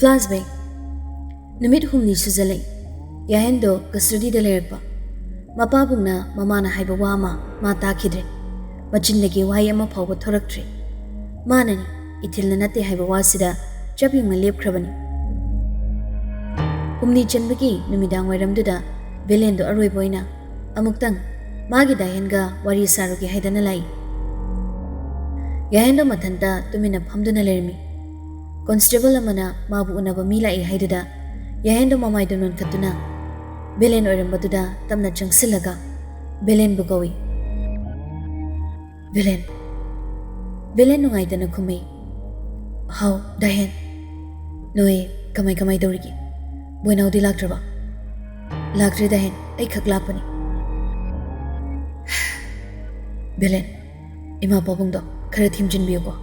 Flashback Numit humni suzalai Yahendo custody da lerpa Mapabungna mamana haiba wama ma takidre Machinlagi wai ama phawba thoraktri Manani itilna nate haiba wasida chapyungna lepkhrabani Humni chanbagi numidang wairamduda Belendo arroiboina amuktang magi dahenga wari sarugi haidana lai Yahendo mathanta tumina phamduna lermi Constable amana mabu unaba mi lai haidada Yahendo mamai dunon katuna Belen oirambatuda tamna changsilaga Belen bugawi Belen nungaitana khumai How dahen Noi kamai dorigi Buenaudi laktraba Laktre dahen ai khak lapani Belen ima pabungdo khara thimjin biyo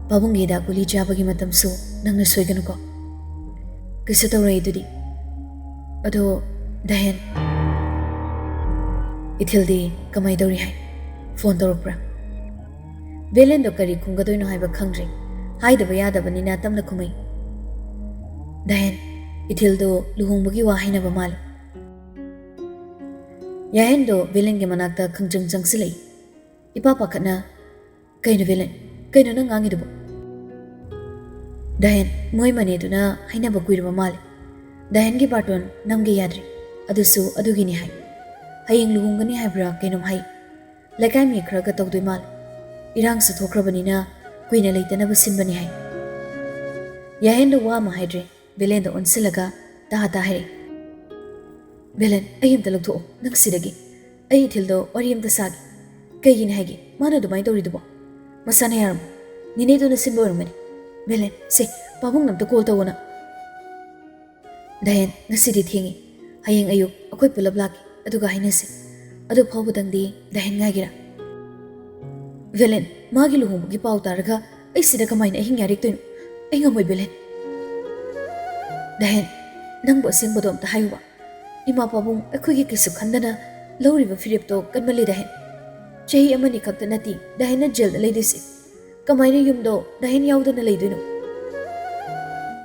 Babung gida guli jabagi matam su nang nasoiganu ko Kisa tawrai dudi Ado dahen Ithildi kamai dawri hai Phone tawrukra Belen do kari kungadoy no haiba khangri Haidaba yadaba nina tamna kumai Dahen Ithildo luhungbagi wahainaba malu Yahen do Belen ge manakta khangjang jangsilai Ipa pakatna Kaino Belen Kaino nang ngangi dubo Dahen moy mane duna haina ba kuirba male Dahen gi baton namge yadri adusu adugini hai hayeng luhungani haibra kainom hai lakai mi khraga tawdoi mal irang su thokrabanina kuina leitana basinbani hai Yahen do wa ma haidre Belen do onsilaga ta hai Belen ayim ta lukto nang sidagi ai thildo oriyam ta sagi kayin haigi mana do mai dori dubo masana yaram nine do na sinbo rumani Belen se pabung nam ta call tawona Dahen ngasidi thingi hayeng ayuk akoi pulab laki aduga hainase adu phawbudangdi dahen ngagira Belen magi luhumgi pau taraga ai sida kamaina hing yarik toin ai ngamoi Belen Dahen nang bo sing bodom ta hayuba ima pabung akoi gi kisu khandana loriba firip to kanmali dahen chahi amani khakta nati dahen na jail leidisi kamaina yumdo dahen yaudana leidoino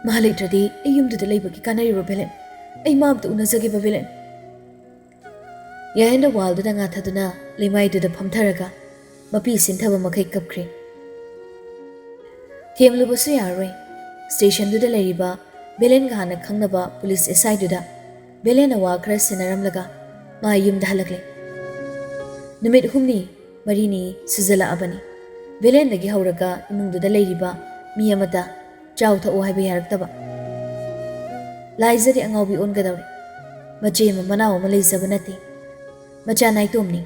Mahalitradi ayumduda leibagi kanariba Belen ay mamta unazagiba Belen Yahenda walduda nga thaduna limaiduda phamtharaga mapi sinthaba makai kapkhre Themlubasu yaroi station duda leiriba Belen ga hana khangnaba police SI duda Belen awa khara sinaramlaga ma yumda halakle Numit humni marini suzala abani Belen dagi hauraga imungduda leiriba mi amata Chau tha o haiba yaraktaba Laizari angaubi ongadawri Mache ma manaw ma leizaba nati Macha naitomni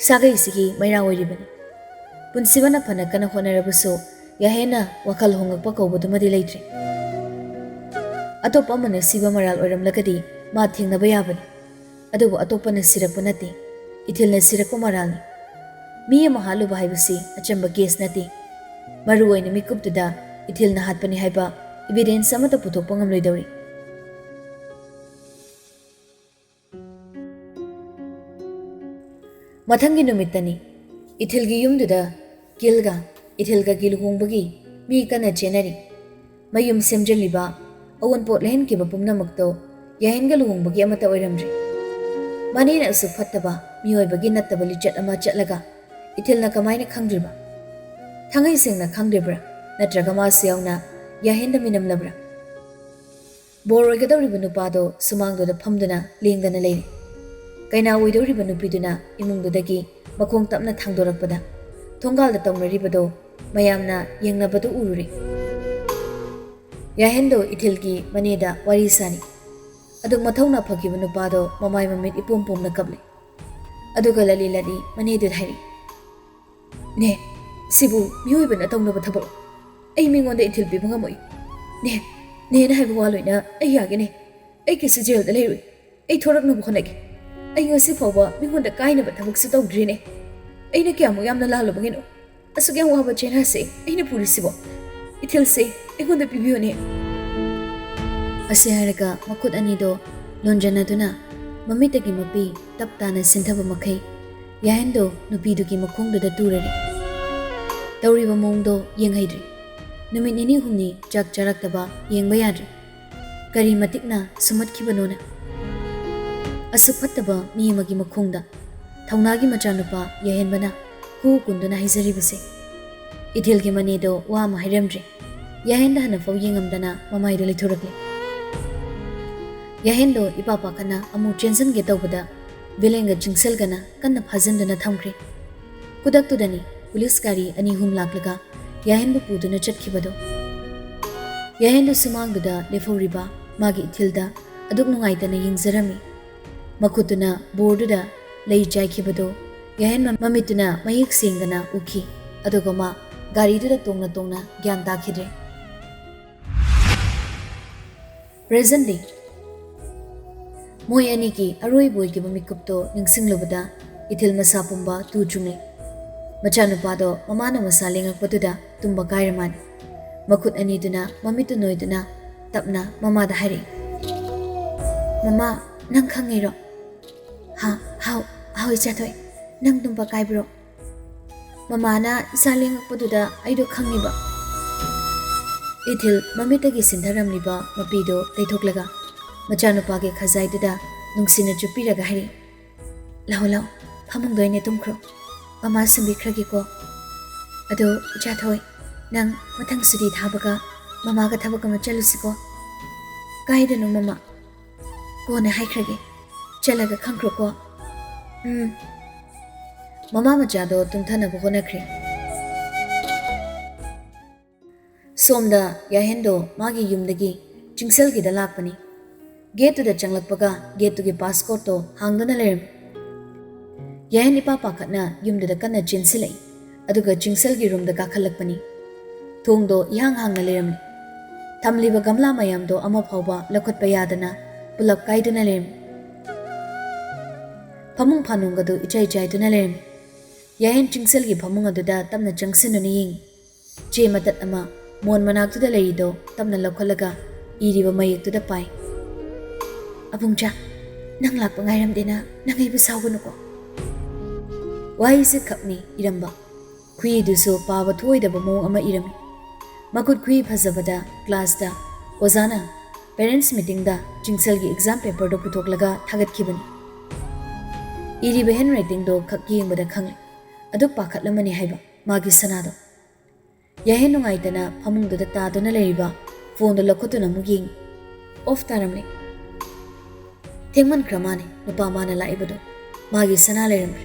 Sagai sigi maira oiribani Punsibana phana kana honarabaso Yahena wakal hongakpa kaubadumadi leitre Atop amana siba maral oiramlagadi ma thingnaba yabani Adubu atopana sirakpa nati Ithilna sirakpa maralni Mi ama haluba haibasi achamba case nati Maru oina mikuptuda Ithilna hatpani haiba evidence amata puthokpa ngamloidawri Mathangi numitani Ithilgi yumduda kilga Ithilga gilhungbagi mi kana chenari mayum semjaliba awonpot lehen kiba pumnamakto yahenga luhungbagi amata oiramri manina asu phattaba miyoibagi nattaba lichat ama chatlaga Ithilna kamaina khangdriba thangai sengna khangdribra Natraga masiyawna Yahenda minamlabra Boroigadawriba nupado sumangdoda phamduna lengdana leiri Kaina oidawriba nupiduna imungdudagi makhong tapna thangdorakpada thongalda tawnaribado mayamna yengnabadu ururi Yahendo Ithilgi maneda wari sani Aduk mathawna phagiba nupado mamai mamit ipompomna kable Aduga lali manedu hairi Ne sibu miyoibana tawnaba thabak Ay mingonda Ithil piba ngamoi Ne na haiba waloina ay yagene ay kisi jail da leirui ay thorak na bukhanagi ay ngasi phawba mingonda kainaba thabak su tawdrine ay na kyamu yamna lalabangino asuk yang waba chena se ay na purisibo Ithil se ay ngonda pibiyone Ase haraga makut anido lonjana duna mamitagi mapi taptana sinthaba makai Yahendo nupidugi makhongda turari Tawriba mongdo yenghaidri नुमित निनी हुमनी चक चरक्तबा येंगबा याद्रे करी मतिकना सुमतखिबनोना असुक फत्तबा मी अमगी मखोंगदा थौनागी मचानुपा यहेनबना who कुंदुना हाइजरिबसे इथिलगी मनेदो वा मा हाइरमद्रे यहेंदा हना फौ येंगमदना ममाइदो लेथुरकले यहेंदो इपा पाखना अमु चेंजनगे तौबदा विलेंगा जिंगसेलगना कन्ना फाजनदना थमख्रे कुदक्तुदनी police गाड़ी अनि हुम लाक्लगा यहेंबु पुदुना चटखिबदो यहेंदो सुमांगदुदा लेफौरिबा मागी इथिलदा अदुक नुंगाइदना यिंगजरमी मखुतुना बोर्डुदा लई जाइखिबदो यहेन ममितुना मयिक सेंगना उखी अदुगा मा गाड़ीदुदा तोंगना तोंगना ज्ञान ताखिद्रे प्रेजेंट डे मोय अनि की अरोई बोय की मिकुपतो निंगसिंगलुबदा इथिल मसा पुंबा तु जुंगले मचानुपादो ममाना मसा लेंगकपदुदा तुम्बा कायरमानी मखुत अनीदुना ममितु नोइदुना तपना ममादा हारे ममा नंग खंगेरो हाउ इचाथोय नंग तुम्बा कायब्रो ममाना इसा लेंगकपदुदा आइदो खंगिबा इथिल ममितगी सिंधरमलिबा मपीदो लेथोकलगा मचानुपागे खजाइदुदा नुंगसिना चुपिरगा हारे लाओ लाओ फमुंगदोइने तुमख्रो ममा सिंबिख्रगेको अदो इचाथोय नंग मथंग सुदी थाबगा ममागा थबक अमा चलुसिको काइदनो ममा कोने हाइख्रगे चलगा खंख्रोको ममा मचादो तुमथनबो होनख्रे सोमदा याहेंदो मागी युमदगी चिंगसेलगिदा लाकपनी गेटुदा चंगलकपगा गेटुगे पासपोर्टो हांगदना लेरम याहेन इपा पाखतना युमदुदा कन्ना चिंसिलै अदुगा चिंगसेलगी रूमदा काखलकपनी थोंगदो इहांग हांगना लेरमनी थमलिबा गमला मयामदो अमा फावबा लखोटपा यादना पुलप काइदुना लेरम फमुंग फानुंगदो इचाइ चाइदुना लेरम याहेन चिंगसेलगी फमुंग अदुदा तमना चंगसिनुना यिंग चे मतत अमा मोन मनाक्तुदा लेरिदो तमना लखोलगा इरिबा मयेक्तुदा पाइ अबुंगचा नंग लाकपा ngaइरमदेना नंगैबु सावगनुको वाइसे खपनी इरंबा खुईदुसो पाबा थोइदबा मोंग अमा इरमी मकुट खुई फजबदा क्लासदा ओजाना पेरेंट्स मीटिंग दा चिंगसेलगी एग्जाम पेपर दो पुथोकलगा थागतखिबनी इरिबा हैंड राइटिंग दो खक येंगबदा खंगले अदु पाखतलमनी हाइबा मागी सनादो याहेन नुंगाइदना फमुंगदुदा तादुना लेरिबा फोन दो लखोतुना मुगिंग ऑफ तारमले थेंगमन क्रमाने नुपा माना लाइबदो मागी सना लेरमरे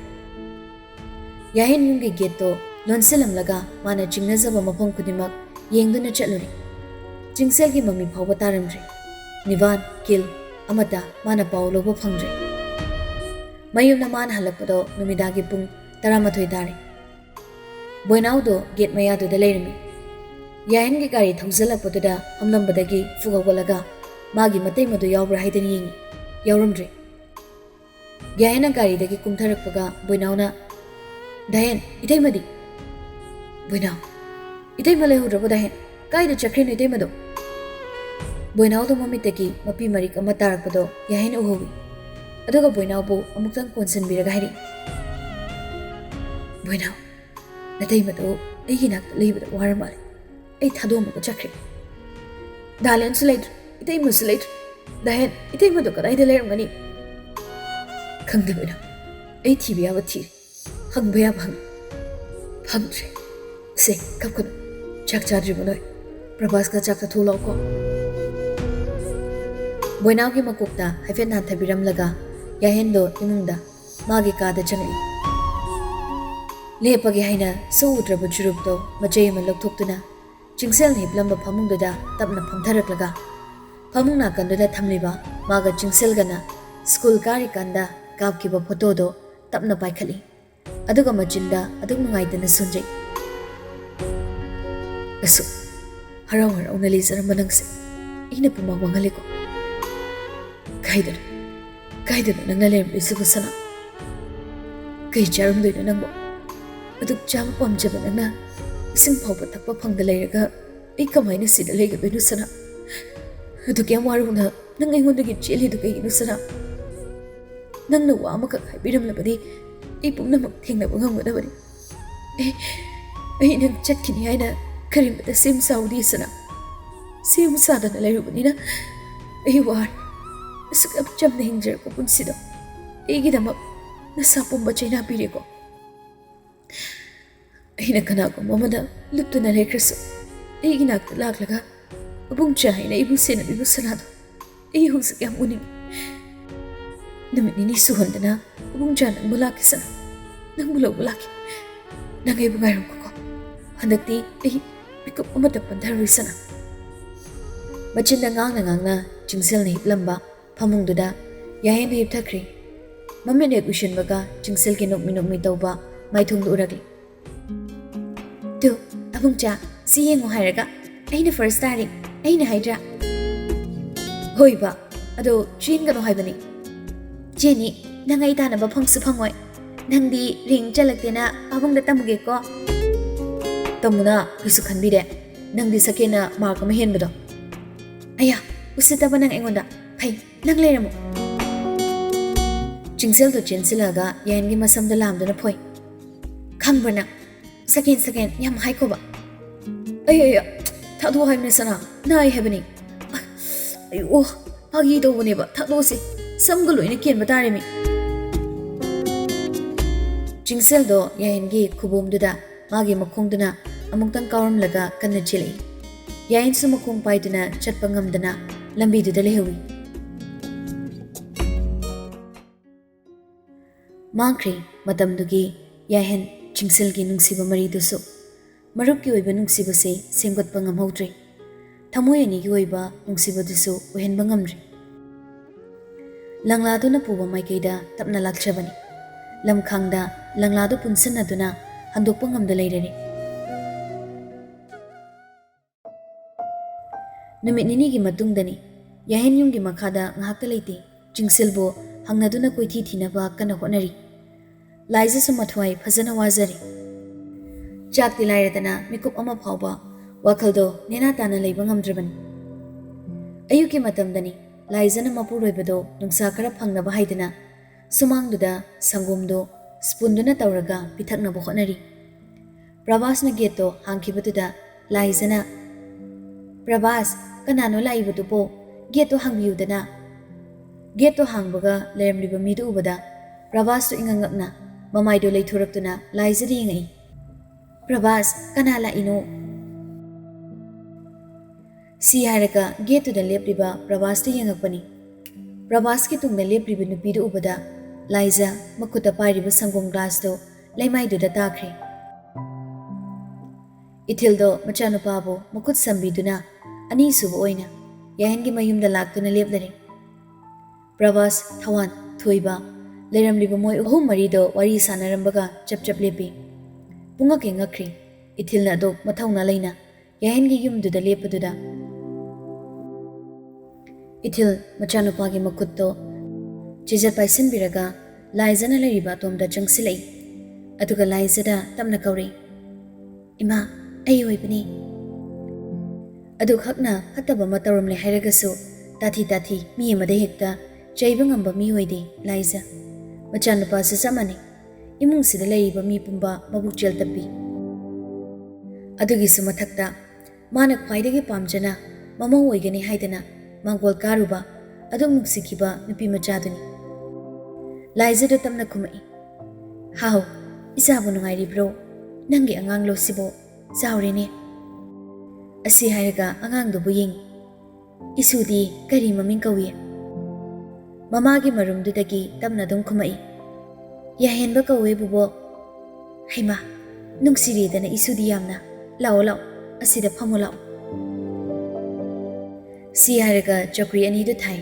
याहेन युंगी गेटो लोनसेलमलगा माना चिंगनजबा मफम खुदिमक येंगदुना चलुरी चिंगसेलगी मम्मी फावबा तारमरे निवान किल अमता माना पाव लोबो फंगरे मयुमना मान हलकपदो नुमिदागी पुंग 13 तारे बोइनाउदो गेट मयादुदा लेरमी याहेनगी गाड़ी थौजलकपदुदा हमलंबदगी फुगवलगा मागी मतै मदु यावब्रा हाइदनी येंगी यावरमद्रे याहेना गाड़ीदगी कुमथरकपगा बोइनाउना दहेन इतैमदी बोइनाउ इतैमा लेहुद्रबो दहेन काइदा चख्रेनो इतैमदो बोइनाउदो ममितगी मपी मरिक अमा तारकपदो याहेन उहोवी अदुगा बोइनाउबो अमुक्तंग कोनसनबिरगा हाइरि बोइनाउ नतैमदो एगी नाक्ता लेबदो वारमाले ए थादोमगा चख्रे दालेनसु लेद्र इतैमुसु लेद्र दहेन इतैमदो कदाइदा लेरमगनी खंगदे बोइनाउ ए थिबियाबा थिरि हंगबया फंगद्रे से कपकनो चाक चाद्रिबो नोय प्रभास का चाक थोलाको बोइनाउ की मकोकता हाइफेट नाथबिरमलगा याहेंदो इमुंगदा मागी कादा चंगली लेपगे हाइना सोउद्रबो चुरुपदो मचै म लौथोक्तुना चिंगसेल हेबलंबा फमुंगदुदा तपना फमथरकलगा फमुंग नाकंदुदा थमलिबा मागा चिंगसेलगना स्कूल कारी कंदा कापकिबा फोटोदो तपना पाइखली अदुगा मचिंदा अदुग नुंगाइदना सुंजै असु हराव हराव नली जरम नंगसे इने पुमा वंगलेको काइदन नंगना लेम बिसुगु सना कई चारुम दोइनो नंगबो अदुग चाम पमजब नंगना इसिंग फावबा थकपा फंगदा लेरगा ए कमाइना सिदा लेगदोइनो सना अदु क्याम वारुना नंग अइंगोंदगी चेलिदु कइनो सना नंगना वा अमक हाइबिरमलबदी ए पुनमक थेंगनबा ngang nang chꯠखिनि हाइना ꯀꯔꯤꯝꯇ ꯁꯦꯝ ꯁꯥꯎꯗꯦꯁꯅ ꯁꯦꯝ ꯁꯥꯗꯅ ꯂꯩꯔꯨꯕꯅꯤꯅ ꯑꯩ ꯋꯥꯔꯦ ꯑꯁꯨꯛ ꯌꯥꯝ ꯆꯝꯅ ꯍꯤꯡꯖꯔꯛꯄ ꯄꯨꯟꯁꯤꯗꯣ ꯑꯩꯒꯤꯗꯃꯛ ꯅꯁꯥ ꯄꯨꯝꯕ ꯆꯩꯅꯥ ꯄꯤꯔꯦꯀꯣ ꯑꯩꯅ ꯀꯅꯥꯒꯨꯝꯕ ꯑꯃꯗ ꯂꯨꯞꯇꯨꯅ ꯂꯩꯈ꯭ꯔꯁꯨ ꯑꯩꯒꯤ ꯅꯥꯛꯇ ꯂꯥꯛꯂꯒ ꯃꯕꯨꯡꯆꯥ ꯍꯥꯏꯅ ꯑꯩꯕꯨ ꯁꯦꯟꯅꯕꯤꯕ ꯁꯅꯥꯗꯣ ꯑꯩ ꯍꯧꯖꯤꯛ ꯌꯥꯝ ꯎꯅꯤꯡꯉꯤ ꯅꯨꯃꯤꯠ ꯅꯤꯅꯤ ꯁꯨꯍꯟꯗꯅ ꯃꯕꯨꯡꯆꯥ ꯅꯪꯕꯨ ꯂꯥꯛꯈꯤ ꯁꯅꯥ ꯅꯪꯕꯨ ꯂꯧꯕ ꯂꯥꯛꯈꯤ ꯅꯪ ꯑꯩꯕꯨ ꯉꯥꯏꯔꯝꯃꯨꯀꯣ ꯍꯟꯗꯛꯇꯤ ꯑꯩ ꯄꯤꯀꯞ ꯑꯃꯠꯇ ꯄꯟꯊꯔꯣꯏ ꯁꯅꯥ ꯃꯆꯤꯟꯗ ꯉꯥꯡꯅ ꯉꯥꯡꯅ ꯆꯤꯡꯁꯤꯜꯅ ꯍꯤꯞꯂꯝꯕ ꯐꯃꯨꯡꯗꯨꯗ ꯌꯥꯍꯦꯟꯗꯨ ꯍꯤꯞꯊꯈ꯭ꯔꯤ ꯃꯃꯤꯠ ꯍꯦꯛ ꯎꯏꯁꯤꯟꯕꯒ ꯆꯤꯡꯁꯤꯜꯒꯤ ꯅꯣꯛꯃꯤ ꯅꯣꯛꯃꯤ ꯇꯧꯕ ꯃꯥꯏꯊꯣꯡꯗ ꯎꯔꯛꯂꯤ ꯇꯨ ꯑꯕꯨꯡꯆꯥ ꯁꯤ ꯌꯦꯡꯉꯨ ꯍꯥꯏꯔꯒ ꯑꯩꯅ ꯐꯥꯔꯁ ꯇꯥꯔꯤ ꯑꯩꯅ ꯍꯥꯏꯗ꯭ꯔꯥ ꯍꯣꯏꯕ ꯑꯗꯣ ꯆꯦꯟꯒꯅꯣ ꯍꯥꯏꯕꯅꯤ ꯆꯦꯅꯤ ꯅꯪ ꯑꯩ ꯇꯥꯟꯅꯕ ꯐꯪꯁꯨ ꯐꯪꯉꯣꯏ ꯅꯪꯗꯤ ꯔꯤꯡ ꯆꯠꯂꯛꯇꯦꯅ ꯄꯥꯕꯨꯡꯗ ꯇꯝꯃꯨꯒꯦꯀꯣ ꯇꯝꯃꯨꯅ ꯀꯩꯁꯨ ꯈꯟꯕꯤꯔꯦ ꯅꯪꯗꯤ ꯁꯀꯦꯟꯅ ꯃꯥꯔꯛ ꯑꯃ ꯍꯦꯟꯕꯗꯣ ꯑꯌꯥ ꯎꯁꯤꯠꯇꯕ ꯅꯪ ꯑꯩꯉꯣꯟꯗ ꯐꯩ ꯅꯪ ꯂꯩꯔꯝꯃꯨ ꯆꯤꯡꯁꯤꯜꯗꯨ ꯆꯦꯟꯁꯤꯜꯂꯒ ꯌꯥꯏꯟꯒꯤ ꯃꯁꯝꯗ ꯂꯥꯝꯗꯨꯅ ꯐꯣꯏ ꯈꯪꯕ꯭ꯔ ꯅꯪ ꯁꯀꯦꯟ ꯌꯥꯝ ꯍꯥꯏꯈꯣꯕ ꯑꯩ ꯊꯥꯗꯣꯛꯑꯣ ꯍꯥꯏꯕꯅꯤ ꯁꯅꯥ ꯅꯥꯏ ꯍꯥꯏꯕꯅꯤ ꯑꯣ ꯐꯥꯒꯤ ꯇꯧꯕꯅꯦꯕ ꯊꯥꯗꯣꯛꯑꯁꯤ ꯁꯝꯒ ꯂꯣꯏꯅ ꯀꯦꯟꯕ ꯇꯥꯔꯦꯃꯤ ꯆꯤꯡꯁꯤꯜꯗꯣ ꯌꯥꯏꯟꯒꯤ ꯈꯨꯕꯣꯝꯗꯨꯗ ꯃꯥꯒꯤ ꯃꯈꯣꯡꯗꯨꯅ ꯑꯃꯨꯛꯇꯪ ꯀꯥꯎꯔꯝꯂꯒ ꯀꯟꯅ ꯆꯦꯜꯂꯛꯏ ꯌꯥꯏꯟꯁꯨ ꯃꯈꯣꯡ ꯄꯥꯏꯗꯨꯅ ꯆꯠꯄ ꯉꯝꯗꯅ ꯂꯝꯕꯤꯗꯨꯗ ꯂꯩꯍꯧꯏ ꯃꯥꯡꯈ꯭ꯔꯦ ꯃꯇꯝꯗꯨꯒꯤ ꯌꯥꯏꯍꯟ ꯆꯤꯡꯁꯤꯜꯒꯤ ꯅꯨꯡꯁꯤꯕ ꯃꯔꯤꯗꯨꯁꯨ ꯃꯔꯨꯞꯀꯤ ꯑꯣꯏꯕ ꯅꯨꯡꯁꯤꯕꯁꯦ ꯁꯦꯝꯒꯠꯄ ꯉꯝꯍꯧꯗ꯭ꯔꯦ ꯊꯃꯣꯏ ꯑꯅꯤꯒꯤ ꯑꯣꯏꯕ ꯅꯨꯡꯁꯤꯕꯗꯨꯁꯨ ꯑꯣꯏꯍꯟꯕ ꯉꯝꯗ꯭ꯔꯦ ꯂꯪꯂꯥꯗꯨꯅ ꯄꯨꯕ ꯃꯥꯏꯀꯩꯗ ꯇꯞꯅ ꯂꯥꯛꯆꯕꯅꯤ ꯂꯝꯈꯥꯡꯗ ꯂꯪꯂꯥꯗꯨ ꯄꯨꯟꯁꯤꯟꯅꯗꯨꯅ ꯍꯟꯗꯣꯛꯄ ꯉꯝꯗ ꯂꯩꯔꯅꯤ ꯅꯨꯃꯤꯠ ꯅꯤꯅꯤꯒꯤ ꯃꯇꯨꯡꯗꯅꯤ ꯌꯥꯏꯍꯟ ꯌꯨꯝꯒꯤ ꯃꯈꯥꯗ ꯉꯥꯏꯍꯥꯛꯇ ꯂꯩꯇꯦ ꯆꯤꯡꯁꯤꯜꯕꯨ ꯍꯪꯅꯗꯨꯅ ꯀꯣꯏꯊꯤ ꯊꯤꯅꯕ ꯀꯟꯅ ꯍꯣꯠꯅꯔꯤ ꯂꯥꯏꯖꯁꯨ ꯃꯊ꯭ꯋꯥꯏ ꯐꯖꯅ ꯋꯥꯖꯔꯤ ꯆꯥꯛꯇꯤ ꯂꯥꯏꯔꯗꯅ ꯃꯤꯀꯨꯞ ꯑꯃ ꯐꯥꯎꯕ ꯋꯥꯈꯜꯗꯣ ꯅꯦꯅꯥ ꯇꯥꯅ ꯂꯩꯕ ꯉꯝꯗ꯭ꯔꯕꯅꯤ ꯑꯌꯨꯛꯀꯤ ꯃꯇꯝꯗꯅꯤ ꯂꯥꯏꯖꯅ ꯃꯄꯨꯔꯣꯏꯕꯗꯣ ꯅꯨꯡꯁꯥ ꯈꯔ ꯐꯪꯅꯕ ꯍꯥꯏꯗꯅ ꯁꯨꯃꯥꯡꯗꯨꯗ ꯁꯪꯒꯣꯝꯗꯣ ꯁ꯭ꯄꯨꯟꯗꯨꯅ ꯇꯧꯔꯒ ꯄꯤꯊꯛꯅꯕ ꯍꯣꯠꯅꯔꯤ ꯄ꯭ꯔꯚꯥꯁꯅ ꯒꯦꯠꯇꯣ ꯍꯥꯡꯈꯤꯕꯗꯨꯗ ꯂꯥꯏꯖꯅ ꯄ꯭ꯔꯚꯥꯁ ꯀꯅꯥꯅꯣ ꯂꯥꯛꯏꯕꯗꯨꯕꯣ ꯒꯦꯠꯇꯣ ꯍꯥꯡꯕꯤꯌꯨꯗꯅ ꯒꯦꯠꯇꯣ ꯍꯥꯡꯕꯒ ꯂꯩꯔꯝꯂꯤꯕ ꯃꯤꯗꯨ ꯎꯕꯗ ꯄ꯭ꯔꯚꯥꯁꯇꯨ ꯏꯉꯛꯉꯛꯅ ꯃꯃꯥꯏꯗꯣ ꯂꯩꯊꯣꯔꯛꯇꯨꯅ ꯂꯥꯏꯖꯗ ꯌꯦꯡꯉꯛꯏ ꯄ꯭ꯔꯚꯥꯁ ꯀꯅꯥ ꯂꯥꯛꯏꯅꯣ ꯁꯤ ꯍꯥꯏꯔꯒ ꯒꯦꯠꯇꯨꯗ ꯂꯦꯞꯂꯤꯕ ꯄ꯭ꯔꯚꯥꯁꯇ ꯌꯦꯡꯉꯛꯄꯅꯤ ꯄ꯭ꯔꯚꯥꯁꯀꯤ ꯇꯨꯡꯗ ꯂꯦꯞꯂꯤꯕ ꯅꯨꯄꯤꯗꯨ ꯎꯕꯗ ꯂꯥꯏꯖ ꯃꯈꯨꯠꯇ ꯄꯥꯏꯔꯤꯕ ꯁꯪꯒꯣꯝ ꯒ꯭ꯂꯥꯁꯇꯣ ꯂꯩꯃꯥꯏꯗꯨꯗ ꯇꯥꯈ꯭ꯔꯦ ꯏꯊꯤꯜꯗꯣ ꯃꯆꯥꯅꯨꯄꯥꯕꯨ ꯃꯈꯨꯠ ꯁꯝꯕꯤꯗꯨꯅ ꯑꯅꯤꯁꯨꯕ ꯑꯣꯏꯅ ꯌꯥꯏꯍꯟꯒꯤ ꯃꯌꯨꯝꯗ ꯂꯥꯛꯇꯨꯅ ꯂꯦꯞꯂꯔꯤ ꯄ꯭ꯔꯚꯥꯁ ꯊꯋꯥꯟ ꯊꯣꯏꯕ ꯂꯩꯔꯝꯂꯤꯕ ꯃꯣꯏ ꯑꯍꯨꯝ ꯃꯔꯤꯗꯣ ꯋꯥꯔꯤ ꯁꯥꯟꯅꯔꯝꯕꯒ ꯆꯞ ꯂꯦꯞꯄꯤ ꯄꯨꯡꯉꯛꯀꯤ ꯉꯛꯈ꯭ꯔꯤ ꯏꯊꯤꯜꯅ ꯑꯗꯣ ꯃꯊꯧꯅꯥ ꯂꯩꯅ ꯌꯥꯏꯍꯟꯒꯤ ꯌꯨꯝꯗꯨꯗ ꯂꯦꯞꯄꯗꯨꯗ ꯏꯊꯤꯜ ꯃꯆꯥꯅꯨꯄꯥꯒꯤ ꯃꯈꯨꯠꯇꯣ ꯆꯤꯖꯠ ꯄꯥꯏꯁꯤꯟꯕꯤꯔꯒ ꯂꯥꯏꯖꯅ ꯂꯩꯔꯤꯕ ꯑꯇꯣꯝꯗ ꯆꯪꯁꯤꯜꯂꯛꯏ ꯑꯗꯨꯒ ꯂꯥꯏꯖꯗ ꯇꯞꯅ ꯀꯧꯔꯛꯏ ꯏꯃꯥ ꯑꯩ ꯑꯣꯏꯕꯅꯤ ꯑꯗꯨ ꯈꯛꯅ ꯐꯠꯇꯕ ꯑꯃ ꯇꯧꯔꯝꯂꯦ ꯍꯥꯏꯔꯒꯁꯨ ꯇꯥꯊꯤ ꯃꯤ ꯑꯃꯗ ꯍꯦꯛꯇ ꯆꯩꯕ ꯉꯝꯕ ꯃꯤ ꯑꯣꯏꯗꯦ ꯂꯥꯏꯖ ꯃꯆꯥꯅꯨꯄꯥꯁꯨ ꯆꯞ ꯃꯥꯟꯅꯩ ꯏꯃꯨꯡꯁꯤꯗ ꯂꯩꯔꯤꯕ ꯃꯤ ꯄꯨꯝꯕ ꯃꯕꯨꯛꯆꯦꯜ ꯇꯞꯄꯤ ꯑꯗꯨꯒꯤꯁꯨ ꯃꯊꯛꯇ ꯃꯥꯅ ꯈ꯭ꯋꯥꯏꯗꯒꯤ ꯄꯥꯝꯖꯅ ꯃꯃꯧ ꯑꯣꯏꯒꯅꯤ ꯍꯥꯏꯗꯅ ꯃꯥꯡꯒꯣꯜ ꯀꯥꯔꯨꯕ ꯑꯗꯨꯝ ꯅꯨꯡꯁꯤꯈꯤꯕ ꯅꯨꯄꯤ ꯃꯆꯥꯗꯨꯅꯤ ꯂꯥꯏꯖꯗ ꯇꯞꯅ ꯈꯨꯝꯃꯛꯏ ꯍꯥꯎ ꯏꯆꯥꯕꯨ ꯅꯨꯡꯉꯥꯏꯔꯤꯕ꯭ꯔꯣ ꯅꯪꯒꯤ ꯑꯉꯥꯡꯂꯣ ꯁꯤꯕꯣ ꯆꯥꯎꯔꯦꯅꯦ ꯑꯁꯤ ꯍꯥꯏꯔꯒ ꯑꯉꯥꯡꯗꯨꯕꯨ ꯌꯦꯡꯉꯤ ꯏꯁꯨꯗꯤ ꯀꯔꯤ ꯃꯃꯤꯡ ꯀꯧꯏ ꯃꯃꯥꯒꯤ ꯃꯔꯨꯝꯗꯨꯗꯒꯤ ꯇꯞꯅ ꯑꯗꯨꯝ ꯈꯨꯝꯃꯛꯏ ꯌꯥꯍꯦꯟꯕ ꯀꯧꯋꯦ ꯕꯨꯕꯣ ꯍꯩꯃꯥ ꯅꯨꯡꯁꯤꯔꯦꯗꯅ ꯏꯁꯨꯗꯤ ꯌꯥꯝꯅ ꯂꯥꯛꯑꯣ ꯑꯁꯤꯗ ꯐꯝꯃꯨ ꯂꯥꯛꯑꯣ ꯁꯤ ꯍꯥꯏꯔꯒ ꯆꯧꯀ꯭ꯔꯤ ꯑꯅꯤꯗꯨ ꯊꯥꯏ